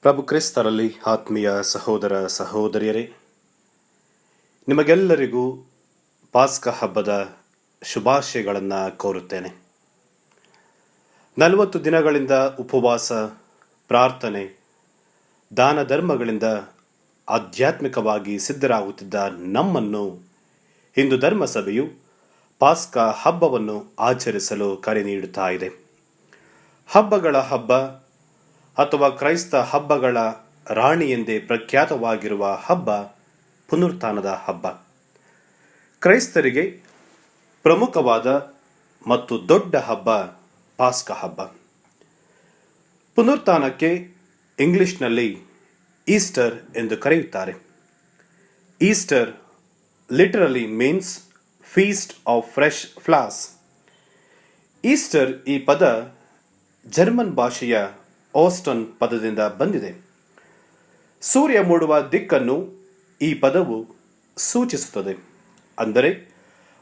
ಪ್ರಭು ಕ್ರಿಸ್ತರಲ್ಲಿ ಆತ್ಮೀಯ ಸಹೋದರ ಸಹೋದರಿಯರೇ, ನಿಮಗೆಲ್ಲರಿಗೂ ಪಾಸ್ಕ ಹಬ್ಬದ ಶುಭಾಶಯಗಳನ್ನು ಕೋರುತ್ತೇನೆ. 40 ದಿನಗಳಿಂದ ಉಪವಾಸ, ಪ್ರಾರ್ಥನೆ, ದಾನ ಧರ್ಮಗಳಿಂದ ಆಧ್ಯಾತ್ಮಿಕವಾಗಿ ಸಿದ್ಧರಾಗುತ್ತಿದ್ದ ನಮ್ಮನ್ನು ಹಿಂದೂ ಧರ್ಮಸಭೆಯು ಪಾಸ್ಕ ಹಬ್ಬವನ್ನು ಆಚರಿಸಲು ಕರೆ ನೀಡುತ್ತಾ ಇದೆ. ಹಬ್ಬಗಳ ಹಬ್ಬ ಅಥವಾ ಕ್ರೈಸ್ತ ಹಬ್ಬಗಳ ರಾಣಿ ಎಂದೇ ಪ್ರಖ್ಯಾತವಾಗಿರುವ ಹಬ್ಬ ಪುನರುತ್ಥಾನದ ಹಬ್ಬ. ಕ್ರೈಸ್ತರಿಗೆ ಪ್ರಮುಖವಾದ ಮತ್ತು ದೊಡ್ಡ ಹಬ್ಬ ಪಾಸ್ಕ ಹಬ್ಬ. ಪುನರುತ್ಥಾನಕ್ಕೆ ಇಂಗ್ಲಿಷ್ನಲ್ಲಿ ಈಸ್ಟರ್ ಎಂದು ಕರೆಯುತ್ತಾರೆ. Easter literally means feast of fresh flowers. Easter ಈ ಪದ ಜರ್ಮನ್ ಭಾಷೆಯ ಓಸ್ಟನ್ ಪದದಿಂದ ಬಂದಿದೆ. ಸೂರ್ಯ ಮೂಡುವ ದಿಕ್ಕನ್ನು ಈ ಪದವು ಸೂಚಿಸುತ್ತದೆ. ಅಂದರೆ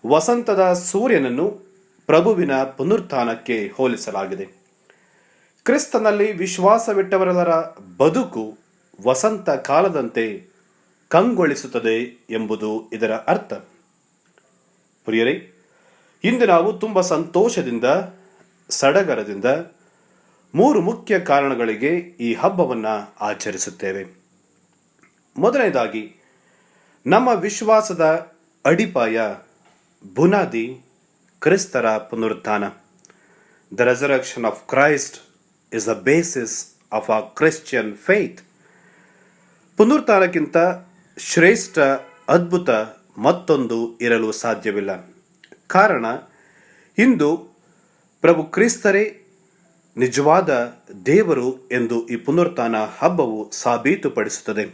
ವಸಂತದ ಸೂರ್ಯನನ್ನು ಪ್ರಭುವಿನ ಪುನರುತ್ಥಾನಕ್ಕೆ ಹೋಲಿಸಲಾಗಿದೆ. ಕ್ರಿಸ್ತನಲ್ಲಿ ವಿಶ್ವಾಸವಿಟ್ಟವರೆಲ್ಲರ ಬದುಕು ವಸಂತ ಕಾಲದಂತೆ ಕಂಗೊಳಿಸುತ್ತದೆ ಎಂಬುದು ಇದರ ಅರ್ಥ. ಪ್ರಿಯರೇ, ಇಂದು ನಾವು ತುಂಬ ಸಂತೋಷದಿಂದ, ಸಡಗರದಿಂದ 3 ಮುಖ್ಯ ಕಾರಣಗಳಿಗೆ ಈ ಹಬ್ಬವನ್ನು ಆಚರಿಸುತ್ತೇವೆ. ಮೊದಲನೇದಾಗಿ, ನಮ್ಮ ವಿಶ್ವಾಸದ ಅಡಿಪಾಯ, ಬುನಾದಿ ಕ್ರಿಸ್ತರ ಪುನರುತ್ಥಾನ. The resurrection of Christ is the basis of a Christian faith. ಪುನರುತ್ಥಾನಕ್ಕಿಂತ ಶ್ರೇಷ್ಠ ಅದ್ಭುತ ಮತ್ತೊಂದು ಇರಲು ಸಾಧ್ಯವಿಲ್ಲ. ಕಾರಣ, ಇಂದು ಪ್ರಭು ಕ್ರಿಸ್ತರೇ ನಿಜವಾದ ದೇವರು ಎಂದು ಈ ಪುನರುತ್ಥಾನ ಹಬ್ಬವು ಸಾಬೀತುಪಡಿಸುತ್ತದೆ.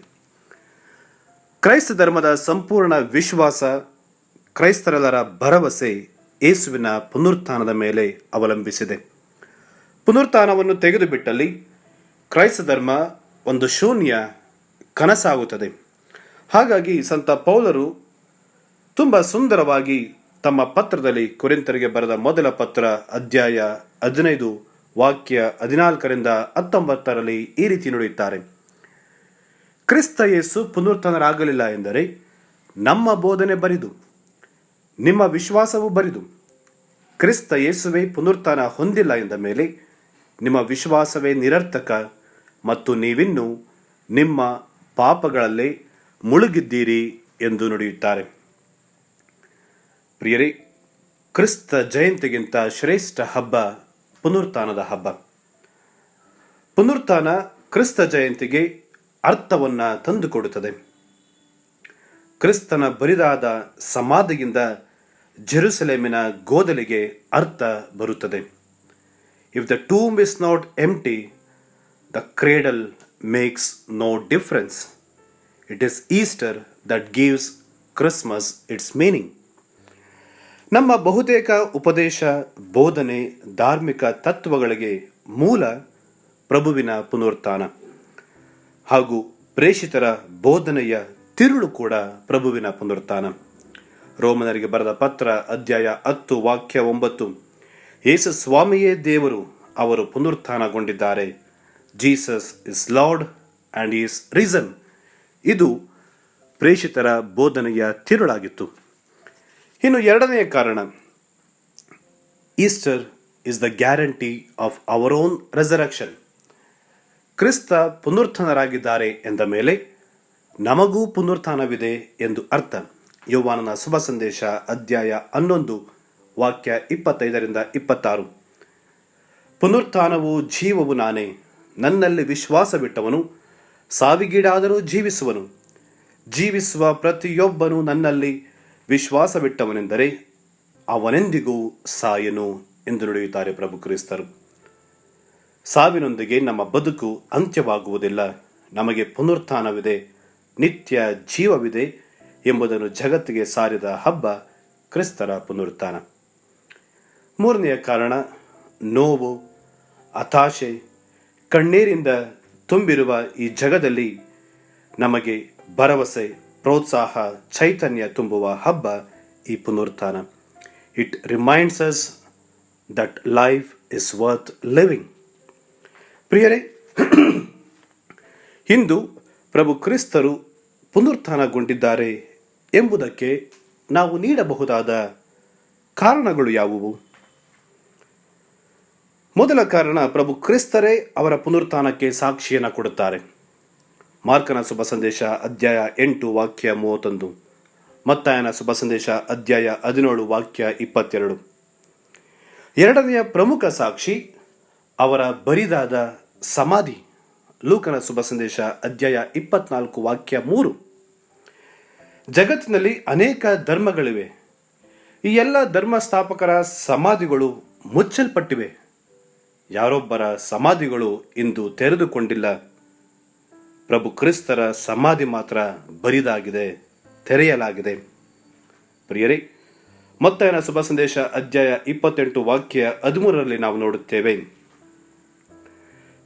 ಕ್ರೈಸ್ತ ಧರ್ಮದ ಸಂಪೂರ್ಣ ವಿಶ್ವಾಸ, ಕ್ರೈಸ್ತರೆಲ್ಲರ ಭರವಸೆ ಯೇಸುವಿನ ಪುನರುತ್ಥಾನದ ಮೇಲೆ ಅವಲಂಬಿಸಿದೆ. ಪುನರುತ್ಥಾನವನ್ನು ತೆಗೆದುಬಿಟ್ಟಲ್ಲಿ ಕ್ರೈಸ್ತ ಧರ್ಮ ಒಂದು ಶೂನ್ಯ ಕನಸಾಗುತ್ತದೆ. ಹಾಗಾಗಿ ಸಂತ ಪೌಲರು ತುಂಬ ಸುಂದರವಾಗಿ ತಮ್ಮ ಪತ್ರದಲ್ಲಿ ಕೊರಿಂಥರಿಗೆ ಬರೆದ ಮೊದಲ ಪತ್ರ ಅಧ್ಯಾಯ 15 ವಾಕ್ಯ 14ರಿಂದ 19ರಲ್ಲಿ ಈ ರೀತಿ ನುಡಿಯುತ್ತಾರೆ: ಕ್ರಿಸ್ತ ಯೇಸು ಪುನರುತ್ಥಾನರಾಗಲಿಲ್ಲ ಎಂದರೆ ನಮ್ಮ ಬೋಧನೆ ಬರಿದು, ನಿಮ್ಮ ವಿಶ್ವಾಸವೂ ಬರಿದು. ಕ್ರಿಸ್ತ ಯೇಸುವೇ ಪುನರುತ್ಥಾನ ಹೊಂದಿಲ್ಲ ಎಂದ ಮೇಲೆ ನಿಮ್ಮ ವಿಶ್ವಾಸವೇ ನಿರರ್ಥಕ ಮತ್ತು ನೀವಿನ್ನೂ ನಿಮ್ಮ ಪಾಪಗಳಲ್ಲೇ ಮುಳುಗಿದ್ದೀರಿ ಎಂದು ನುಡಿಯುತ್ತಾರೆ. ಪ್ರಿಯರೇ, ಕ್ರಿಸ್ತ ಜಯಂತಿಗಿಂತ ಶ್ರೇಷ್ಠ ಹಬ್ಬ ಪುನರುತ್ಥಾನದ ಹಬ್ಬ. ಪುನರುತ್ಥಾನ ಕ್ರಿಸ್ತ ಜಯಂತಿಗೆ ಅರ್ಥವನ್ನು ತಂದುಕೊಡುತ್ತದೆ. ಕ್ರಿಸ್ತನ ಬರಿದಾದ ಸಮಾಧಿಯಿಂದ ಜೆರುಸಲೇಮಿನ ಗೋದಲಿಗೆ ಅರ್ಥ ಬರುತ್ತದೆ. If the tomb is not empty, the cradle makes no difference. It is Easter that gives Christmas its meaning. ನಮ್ಮ ಬಹುತೇಕ ಉಪದೇಶ, ಬೋಧನೆ, ಧಾರ್ಮಿಕ ತತ್ವಗಳಿಗೆ ಮೂಲ ಪ್ರಭುವಿನ ಪುನರುತ್ಥಾನ ಹಾಗೂ ಪ್ರೇಷಿತರ ಬೋಧನೆಯ ತಿರುಳು ಕೂಡ ಪ್ರಭುವಿನ ಪುನರುತ್ಥಾನ. ರೋಮನರಿಗೆ ಬರೆದ ಪತ್ರ ಅಧ್ಯಾಯ 10 ವಾಕ್ಯ 9: ಯೇಸು ಸ್ವಾಮಿಯೇ ದೇವರು, ಅವರು ಪುನರುತ್ಥಾನಗೊಂಡಿದ್ದಾರೆ. Jesus is Lord and is risen. ಇದು ಪ್ರೇಷಿತರ ಬೋಧನೆಯ ತಿರುಳಾಗಿತ್ತು. ಇನ್ನು ಎರಡನೆಯ ಕಾರಣ, Easter is the guarantee of our own resurrection. ಕ್ರಿಸ್ತ ಪುನರುತ್ಥಾನರಾಗಿದ್ದಾರೆ ಎಂದ ಮೇಲೆ ನಮಗೂ ಪುನರುತ್ಥಾನವಿದೆ ಎಂದು ಅರ್ಥ. ಯೋಹಾನನ ಶುಭ ಸಂದೇಶ ಅಧ್ಯಾಯ 11 ವಾಕ್ಯ 25ರಿಂದ 26: ಪುನರುತ್ಥಾನವೂ ಜೀವವು ನಾನೇ. ನನ್ನಲ್ಲಿ ವಿಶ್ವಾಸವಿಟ್ಟವನು ಸಾವಿಗೀಡಾದರೂ ಜೀವಿಸುವನು. ಜೀವಿಸುವ ಪ್ರತಿಯೊಬ್ಬನು ನನ್ನಲ್ಲಿ ವಿಶ್ವಾಸವಿಟ್ಟವನೆಂದರೆ ಅವನೆಂದಿಗೂ ಸಾಯನು ಎಂದು ನುಡಿಯುತ್ತಾರೆ ಪ್ರಭು ಕ್ರಿಸ್ತರು. ಸಾವಿನೊಂದಿಗೆ ನಮ್ಮ ಬದುಕು ಅಂತ್ಯವಾಗುವುದಿಲ್ಲ. ನಮಗೆ ಪುನರುತ್ಥಾನವಿದೆ, ನಿತ್ಯ ಜೀವವಿದೆ ಎಂಬುದನ್ನು ಜಗತ್ತಿಗೆ ಸಾರಿದ ಹಬ್ಬ ಕ್ರಿಸ್ತರ ಪುನರುತ್ಥಾನ. ಮೂರನೆಯ ಕಾರಣ, ನೋವು, ಹತಾಶೆ, ಕಣ್ಣೀರಿಂದ ತುಂಬಿರುವ ಈ ಜಗದಲ್ಲಿ ನಮಗೆ ಭರವಸೆ, ಪ್ರೋತ್ಸಾಹ, ಚೈತನ್ಯ ತುಂಬುವ ಹಬ್ಬ ಈ ಪುನರುತ್ಥಾನ. It reminds us that life is worth living. ಪ್ರಿಯರೇ, ಇಂದು ಪ್ರಭು ಕ್ರಿಸ್ತರು ಪುನರುತ್ಥಾನಗೊಂಡಿದ್ದಾರೆ ಎಂಬುದಕ್ಕೆ ನಾವು ನೀಡಬಹುದಾದ ಕಾರಣಗಳು ಯಾವುವು? ಮೊದಲ ಕಾರಣ, ಪ್ರಭು ಕ್ರಿಸ್ತರೇ ಅವರ ಪುನರುತ್ಥಾನಕ್ಕೆ ಸಾಕ್ಷಿಯನ್ನು ಕೊಡುತ್ತಾರೆ. ಮಾರ್ಕನ ಶುಭ ಸಂದೇಶ ಅಧ್ಯಾಯ 8 ವಾಕ್ಯ 31, ಮತ್ತಾಯನ ಶುಭ ಸಂದೇಶ ಅಧ್ಯಾಯ 17 ವಾಕ್ಯ 22. ಎರಡನೆಯ ಪ್ರಮುಖ ಸಾಕ್ಷಿ ಅವರ ಬರಿದಾದ ಸಮಾಧಿ. ಲೂಕನ ಶುಭ ಸಂದೇಶ ಅಧ್ಯಾಯ 24 ವಾಕ್ಯ 3. ಜಗತ್ತಿನಲ್ಲಿ ಅನೇಕ ಧರ್ಮಗಳಿವೆ. ಈ ಎಲ್ಲ ಧರ್ಮ ಸ್ಥಾಪಕರ ಸಮಾಧಿಗಳು ಮುಚ್ಚಲ್ಪಟ್ಟಿವೆ. ಯಾರೊಬ್ಬರ ಸಮಾಧಿಗಳು ಇಂದು ತೆರೆದುಕೊಂಡಿಲ್ಲ. ಪ್ರಭು ಕ್ರಿಸ್ತರ ಸಮಾಧಿ ಮಾತ್ರ ಬರಿದಾಗಿದೆ, ತೆರೆಯಲಾಗಿದೆ. ಪ್ರಿಯರೇ, ಮತ್ತಾಯನ ಶುಭ ಸಂದೇಶ ಅಧ್ಯಾಯ 28 ವಾಕ್ಯ 13ರಲ್ಲಿ ನಾವು ನೋಡುತ್ತೇವೆ,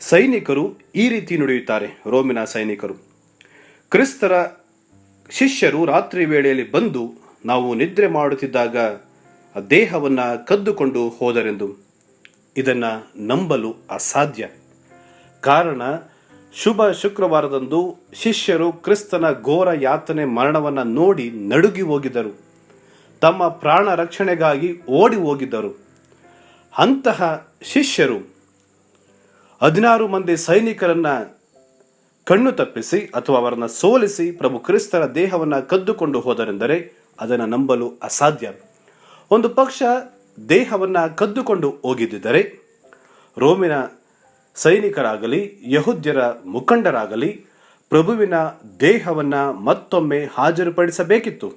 ಸೈನಿಕರು ಈ ರೀತಿ ನುಡಿಯುತ್ತಾರೆ. ರೋಮಿನ ಸೈನಿಕರು, ಕ್ರಿಸ್ತರ ಶಿಷ್ಯರು ರಾತ್ರಿ ವೇಳೆಯಲ್ಲಿ ಬಂದು ನಾವು ನಿದ್ರೆ ಮಾಡುತ್ತಿದ್ದಾಗ ದೇಹವನ್ನು ಕದ್ದುಕೊಂಡು ಹೋದರೆಂದು. ಇದನ್ನು ನಂಬಲು ಅಸಾಧ್ಯ. ಕಾರಣ, ಶುಭ ಶುಕ್ರವಾರದಂದು ಶಿಷ್ಯರು ಕ್ರಿಸ್ತನ ಘೋರ ಯಾತನೆ ಮರಣವನ್ನು ನೋಡಿ ನಡುಗಿ ಹೋಗಿದ್ದರು. ತಮ್ಮ ಪ್ರಾಣ ರಕ್ಷಣೆಗಾಗಿ ಓಡಿ ಹೋಗಿದ್ದರು. ಅಂತಹ ಶಿಷ್ಯರು 16 ಮಂದಿ ಸೈನಿಕರನ್ನ ಕಣ್ಣು ತಪ್ಪಿಸಿ ಅಥವಾ ಅವರನ್ನು ಸೋಲಿಸಿ ಪ್ರಭು ಕ್ರಿಸ್ತರ ದೇಹವನ್ನು ಕದ್ದುಕೊಂಡು ಹೋದರೆಂದರೆ ಅದನ್ನು ನಂಬಲು ಅಸಾಧ್ಯ. ಒಂದು ಪಕ್ಷ ದೇಹವನ್ನು ಕದ್ದುಕೊಂಡು ಹೋಗಿದ್ದರೆ ರೋಮಿನ ಸೈನಿಕರಾಗಲಿ ಯಹೂದ್ಯರ ಮುಖಂಡರಾಗಲಿ ಪ್ರಭುವಿನ ದೇಹವನ್ನು ಮತ್ತೊಮ್ಮೆ ಹಾಜರುಪಡಿಸಬೇಕಿತ್ತು.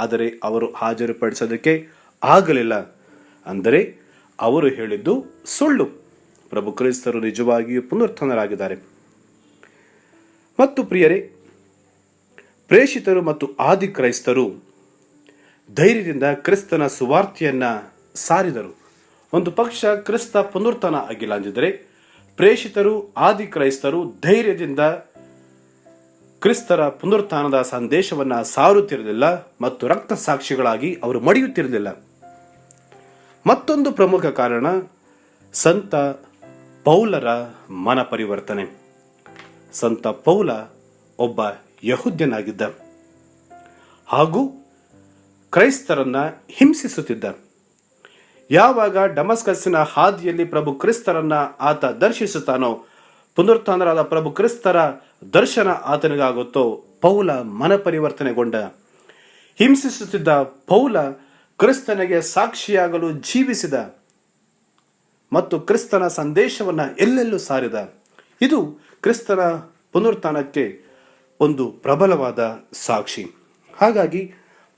ಆದರೆ ಅವರು ಹಾಜರುಪಡಿಸೋದಕ್ಕೆ ಆಗಲಿಲ್ಲ. ಅಂದರೆ ಅವರು ಹೇಳಿದ್ದು ಸುಳ್ಳು. ಪ್ರಭು ಕ್ರಿಸ್ತರು ನಿಜವಾಗಿಯೂ ಪುನರುತ್ಥಾನರಾಗಿದ್ದಾರೆ. ಮತ್ತು ಪ್ರಿಯರೇ, ಪ್ರೇಷಿತರು ಮತ್ತು ಆದಿ ಕ್ರೈಸ್ತರು ಧೈರ್ಯದಿಂದ ಕ್ರಿಸ್ತನ ಸುವಾರ್ತೆಯನ್ನು ಸಾರಿದರು. ಒಂದು ಪಕ್ಷ ಕ್ರಿಸ್ತ ಪುನರುತ್ಥಾನ ಆಗಿಲ್ಲ ಅಂದಿದ್ದರೆ ಪ್ರೇಷಿತರು ಆದಿ ಕ್ರೈಸ್ತರು ಧೈರ್ಯದಿಂದ ಕ್ರಿಸ್ತರ ಪುನರುತ್ಥಾನದ ಸಂದೇಶವನ್ನು ಸಾರುತ್ತಿರಲಿಲ್ಲ ಮತ್ತು ರಕ್ತ ಸಾಕ್ಷಿಗಳಾಗಿ ಅವರು ಮಡಿಯುತ್ತಿರಲಿಲ್ಲ. ಮತ್ತೊಂದು ಪ್ರಮುಖ ಕಾರಣ, ಸಂತ ಪೌಲರ ಮನ ಪರಿವರ್ತನೆ. ಸಂತ ಪೌಲ ಒಬ್ಬ ಯಹೂದ್ಯನಾಗಿದ್ದ ಹಾಗೂ ಕ್ರೈಸ್ತರನ್ನ ಹಿಂಸಿಸುತ್ತಿದ್ದ. ಯಾವಾಗ ಡಮಸ್ಕಸ್ಸಿನ ಹಾದಿಯಲ್ಲಿ ಪ್ರಭು ಕ್ರಿಸ್ತರನ್ನ ಆತ ದರ್ಶಿಸುತ್ತಾನೋ, ಪುನರುತ್ಥಾನರಾದ ಪ್ರಭು ಕ್ರಿಸ್ತರ ದರ್ಶನ ಆತನಿಗಾಗುತ್ತೋ, ಪೌಲ ಮನ ಪರಿವರ್ತನೆಗೊಂಡ. ಹಿಂಸಿಸುತ್ತಿದ್ದ ಪೌಲ ಕ್ರಿಸ್ತನಿಗೆ ಸಾಕ್ಷಿಯಾಗಲು ಜೀವಿಸಿದ ಮತ್ತು ಕ್ರಿಸ್ತನ ಸಂದೇಶವನ್ನು ಎಲ್ಲೆಲ್ಲೂ ಸಾರಿದ. ಇದು ಕ್ರಿಸ್ತನ ಪುನರುತ್ಥಾನಕ್ಕೆ ಒಂದು ಪ್ರಬಲವಾದ ಸಾಕ್ಷಿ. ಹಾಗಾಗಿ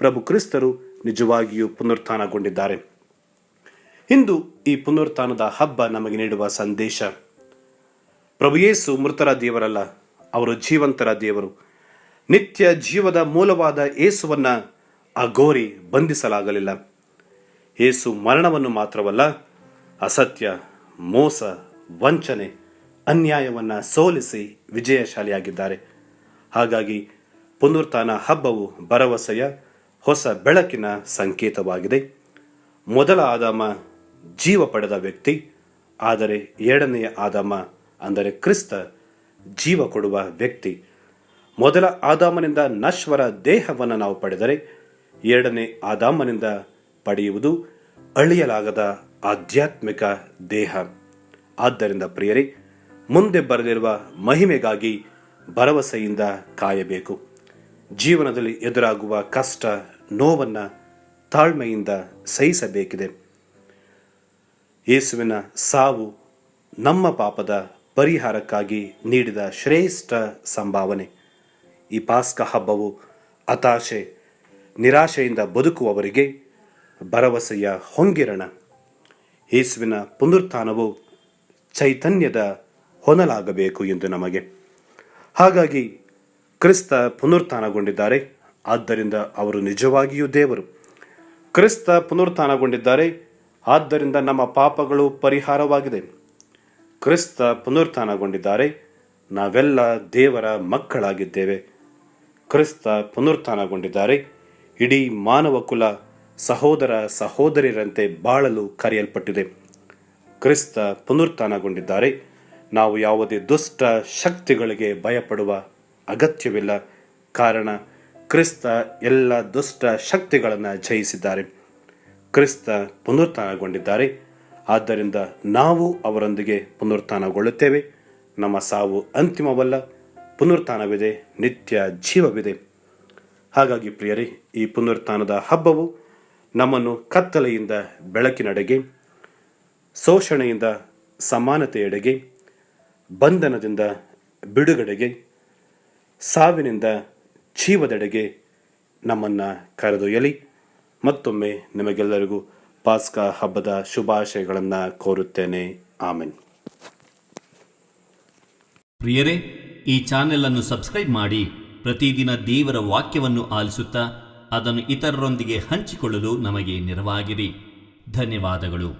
ಪ್ರಭು ಕ್ರಿಸ್ತರು ನಿಜವಾಗಿಯೂ ಪುನರುತ್ಥಾನಗೊಂಡಿದ್ದಾರೆ. ಇಂದು ಈ ಪುನರುತ್ಥಾನದ ಹಬ್ಬ ನಮಗೆ ನೀಡುವ ಸಂದೇಶ, ಪ್ರಭು ಯೇಸು ಮೃತರ ದೇವರಲ್ಲ, ಅವರು ಜೀವಂತರ ದೇವರು. ನಿತ್ಯ ಜೀವದ ಮೂಲವಾದ ಯೇಸುವನ್ನು ಅಘೋರಿ ಬಂಧಿಸಲಾಗಲಿಲ್ಲ. ಯೇಸು ಮರಣವನ್ನು ಮಾತ್ರವಲ್ಲ, ಅಸತ್ಯ, ಮೋಸ, ವಂಚನೆ, ಅನ್ಯಾಯವನ್ನು ಸೋಲಿಸಿ ವಿಜಯಶಾಲಿಯಾಗಿದ್ದಾರೆ. ಹಾಗಾಗಿ ಪುನರುತ್ಥಾನ ಹಬ್ಬವು ಭರವಸೆಯ ಹೊಸ ಬೆಳಕಿನ ಸಂಕೇತವಾಗಿದೆ. ಮೊದಲ ಆದಾಮ ಜೀವ ಪಡೆದ ವ್ಯಕ್ತಿ, ಆದರೆ ಎರಡನೆಯ ಆದಾಮ ಅಂದರೆ ಕ್ರಿಸ್ತ ಜೀವ ಕೊಡುವ ವ್ಯಕ್ತಿ. ಮೊದಲ ಆದಾಮನಿಂದ ನಶ್ವರ ದೇಹವನ್ನು ನಾವು ಪಡೆದರೆ, ಎರಡನೇ ಆದಾಮನಿಂದ ಪಡೆಯುವುದು ಅಳಿಯಲಾಗದ ಆಧ್ಯಾತ್ಮಿಕ ದೇಹ. ಆದ್ದರಿಂದ ಪ್ರಿಯರೇ, ಮುಂದೆ ಬರಲಿರುವ ಮಹಿಮೆಗಾಗಿ ಭರವಸೆಯಿಂದ ಕಾಯಬೇಕು. ಜೀವನದಲ್ಲಿ ಎದುರಾಗುವ ಕಷ್ಟ, ನೋವನ್ನು ತಾಳ್ಮೆಯಿಂದ ಸಹಿಸಬೇಕಿದೆ. ಯೇಸುವಿನ ಸಾವು ನಮ್ಮ ಪಾಪದ ಪರಿಹಾರಕ್ಕಾಗಿ ನೀಡಿದ ಶ್ರೇಷ್ಠ ಸಂಭಾವನೆ. ಈ ಪಾಸ್ಕ ಹಬ್ಬವು ಹತಾಶೆ, ನಿರಾಶೆಯಿಂದ ಬದುಕುವವರಿಗೆ ಭರವಸೆಯ ಹೊಂಗಿರಣ. ಯೇಸುವಿನ ಪುನರುತ್ಥಾನವು ಚೈತನ್ಯದ ಹೊನಲಾಗಬೇಕು ಎಂದು ನಮಗೆ. ಹಾಗಾಗಿ ಕ್ರಿಸ್ತ ಪುನರುತ್ಥಾನಗೊಂಡಿದ್ದಾರೆ, ಆದ್ದರಿಂದ ಅವರು ನಿಜವಾಗಿಯೂ ದೇವರು. ಕ್ರಿಸ್ತ ಪುನರುತ್ಥಾನಗೊಂಡಿದ್ದಾರೆ, ಆದ್ದರಿಂದ ನಮ್ಮ ಪಾಪಗಳು ಪರಿಹಾರವಾಗಿದೆ. ಕ್ರಿಸ್ತ ಪುನರುತ್ಥಾನಗೊಂಡಿದ್ದಾರೆ, ನಾವೆಲ್ಲ ದೇವರ ಮಕ್ಕಳಾಗಿದ್ದೇವೆ. ಕ್ರಿಸ್ತ ಪುನರುತ್ಥಾನಗೊಂಡಿದ್ದಾರೆ, ಇಡೀ ಮಾನವ ಕುಲ ಸಹೋದರ ಸಹೋದರಿಯರಂತೆ ಬಾಳಲು ಕರೆಯಲ್ಪಟ್ಟಿದೆ. ಕ್ರಿಸ್ತ ಪುನರುತ್ಥಾನಗೊಂಡಿದ್ದಾರೆ, ನಾವು ಯಾವುದೇ ದುಷ್ಟ ಶಕ್ತಿಗಳಿಗೆ ಭಯಪಡುವ ಅಗತ್ಯವಿಲ್ಲ. ಕಾರಣ ಕ್ರಿಸ್ತ ಎಲ್ಲ ದುಷ್ಟ ಶಕ್ತಿಗಳನ್ನು ಜಯಿಸಿದ್ದಾರೆ. ಕ್ರಿಸ್ತ ಪುನರುತ್ಥಾನಗೊಂಡಿದ್ದಾರೆ. ಆದ್ದರಿಂದ ನಾವು ಅವರೊಂದಿಗೆ ಪುನರುತ್ಥಾನಗೊಳ್ಳುತ್ತೇವೆ. ನಮ್ಮ ಸಾವು ಅಂತಿಮವಲ್ಲ, ಪುನರುತ್ಥಾನವಿದೆ, ನಿತ್ಯ ಜೀವವಿದೆ. ಹಾಗಾಗಿ ಪ್ರಿಯರೇ, ಈ ಪುನರುತ್ಥಾನದ ಹಬ್ಬವು ನಮ್ಮನ್ನು ಕತ್ತಲೆಯಿಂದ ಬೆಳಕಿನೆಡೆಗೆ, ಶೋಷಣೆಯಿಂದ ಸಮಾನತೆಯೆಡೆಗೆ, ಬಂಧನದಿಂದ ಬಿಡುಗಡೆಗೆ, ಸಾವಿನಿಂದ ಜೀವದೆಡೆಗೆ ನಮ್ಮನ್ನು ಕರೆದೊಯ್ಯಲಿ. ಮತ್ತೊಮ್ಮೆ ನಿಮಗೆಲ್ಲರಿಗೂ ಪಾಸ್ಕಾ ಹಬ್ಬದ ಶುಭಾಶಯಗಳನ್ನು ಕೋರುತ್ತೇನೆ. ಆಮೆನ್. ಪ್ರಿಯರೇ, ಈ ಚಾನೆಲ್ ಅನ್ನು ಸಬ್ಸ್ಕ್ರೈಬ್ ಮಾಡಿ ಪ್ರತಿದಿನ ದೇವರ ವಾಕ್ಯವನ್ನು ಆಲಿಸುತ್ತಾ ಅದನ್ನು ಇತರರೊಂದಿಗೆ ಹಂಚಿಕೊಳ್ಳಲು ನಮಗೆ ನೆರವಾಗಿರಿ. ಧನ್ಯವಾದಗಳು.